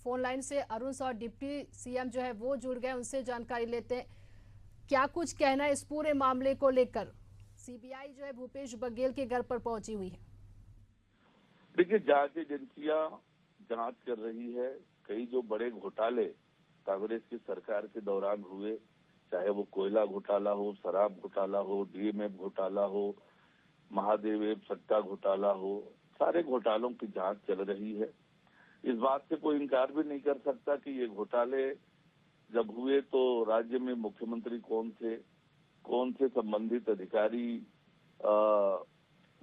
Phone line से Arun Sao deputy CM जो है वो जुड़ गए, उनसे जानकारी लेते हैं। क्या कुछ कहना है इस पूरे मामले को लेकर? सीबीआई जो है भूपेश बघेल के घर पर पहुंची हुई है। देखिए, जांच एजेंसियां जांच कर रही है। कई जो बड़े घोटाले कांग्रेस की सरकार के दौरान हुए, चाहे वो कोयला घोटाला हो, शराब घोटाला हो, डीएमएफ घोटाला हो, महादेव सट्टा घोटाला हो, सारे घोटालों की जांच चल रही है। इस बात से कोई इनकार भी नहीं कर सकता कि ये घोटाले जब हुए तो राज्य में मुख्यमंत्री कौन से संबंधित अधिकारी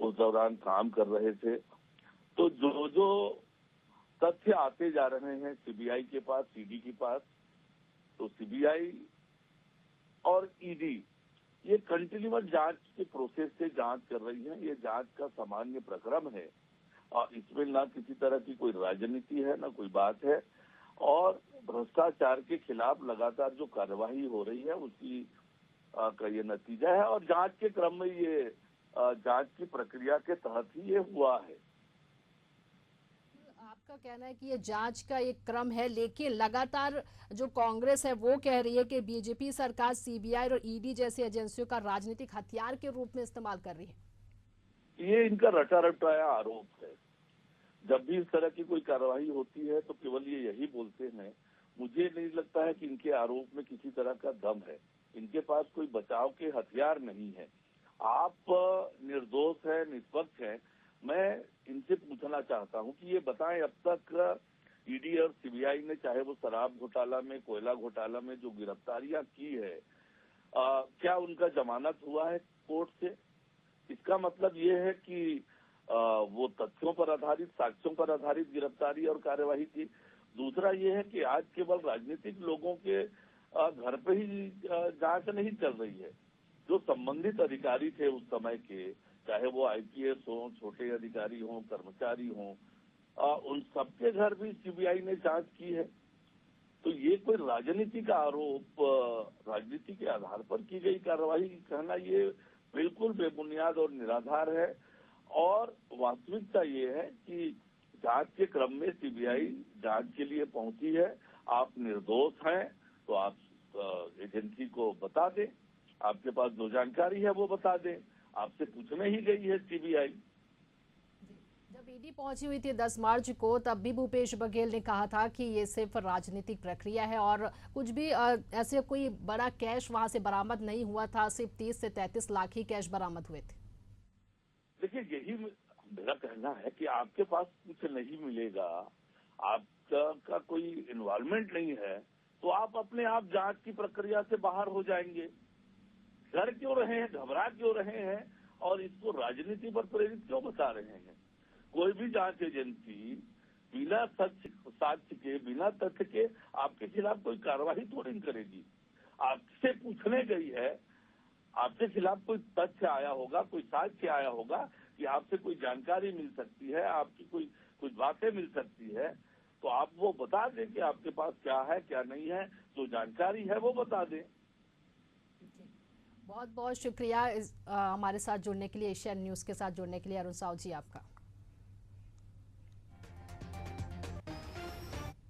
उस दौरान काम कर रहे थे। तो जो जो तथ्य आते जा रहे हैं सीबीआई के पास, ईडी के पास, तो सीबीआई और ईडी ये कंटिन्यूअस जांच के प्रोसेस से जांच कर रही है। ये जांच का सामान्य प्रक्रम है और इसमें ना किसी तरह की कोई राजनीति है, ना कोई बात है। और भ्रष्टाचार के खिलाफ लगातार जो कार्यवाही हो रही है उसकी का ये नतीजा है और जांच के क्रम में ये जांच की प्रक्रिया के तहत ही ये हुआ है। आपका कहना है कि ये जांच का एक क्रम है, लेकिन लगातार जो कांग्रेस है वो कह रही है कि बीजेपी सरकार सीबीआई और ईडी जैसी एजेंसियों का राजनीतिक हथियार के रूप में इस्तेमाल कर रही है। ये इनका रटा रटाया आरोप है। जब भी इस तरह की कोई कार्रवाई होती है तो केवल ये यही बोलते हैं। मुझे नहीं लगता है कि इनके आरोप में किसी तरह का दम है। इनके पास कोई बचाव के हथियार नहीं है। आप निर्दोष है, निष्पक्ष है। मैं इनसे पूछना चाहता हूं कि ये बताएं, अब तक ईडी और सीबीआई ने चाहे वो शराब घोटाला में, कोयला घोटाला में जो गिरफ्तारियां की है, क्या उनका जमानत हुआ है कोर्ट से? इसका मतलब ये है कि वो तथ्यों पर आधारित, साक्ष्यों पर आधारित गिरफ्तारी और कार्यवाही थी। दूसरा ये है कि आज केवल राजनीतिक लोगों के घर पे ही जांच नहीं चल रही है। जो संबंधित अधिकारी थे उस समय के, चाहे वो आईपीएस हो, छोटे अधिकारी हो, कर्मचारी हो, उन सबके घर भी सीबीआई ने जांच की है। तो ये कोई राजनीति का आरोप, राजनीति के आधार पर की गई कार्रवाई कहना ये बिल्कुल बेबुनियाद और निराधार है। और वास्तविकता ये है कि जांच के क्रम में सीबीआई जांच के लिए पहुंची है। आप निर्दोष हैं तो आप एजेंसी को बता दें। आपके पास जो जानकारी है वो बता दें। आपसे पूछने ही गई है सीबीआई। जब ईडी पहुंची हुई थी 10 मार्च को, तब भी भूपेश बघेल ने कहा था कि ये सिर्फ राजनीतिक प्रक्रिया है और कुछ भी ऐसे कोई बड़ा कैश वहां से बरामद नहीं हुआ था। सिर्फ 30 से 33 लाख ही कैश बरामद हुए थे। देखिए, यही मेरा कहना है कि आपके पास कुछ नहीं मिलेगा, आपका कोई इन्वॉल्वमेंट नहीं है, तो आप अपने आप जांच की प्रक्रिया से बाहर हो जाएंगे। डर क्यों रहे हैं, घबरा क्यों रहे हैं और इसको राजनीति पर प्रेरित क्यों बता रहे हैं? कोई भी जांच एजेंसी बिना साक्ष्य के, बिना तथ्य के आपके खिलाफ कोई कार्रवाई थोड़ी नहीं करेगी। आपसे पूछने गई है, आपके खिलाफ कोई तथ्य आया होगा, कोई साक्ष्य आया होगा कि आपसे कोई जानकारी मिल सकती है, आपकी कुछ बातें मिल सकती है, तो आप वो बता दें कि आपके पास क्या है, क्या नहीं है। जो जानकारी है वो बता दें। बहुत बहुत शुक्रिया हमारे साथ जुड़ने के लिए, एशियन न्यूज़ के साथ जुड़ने के लिए अरुण साव जी आपका।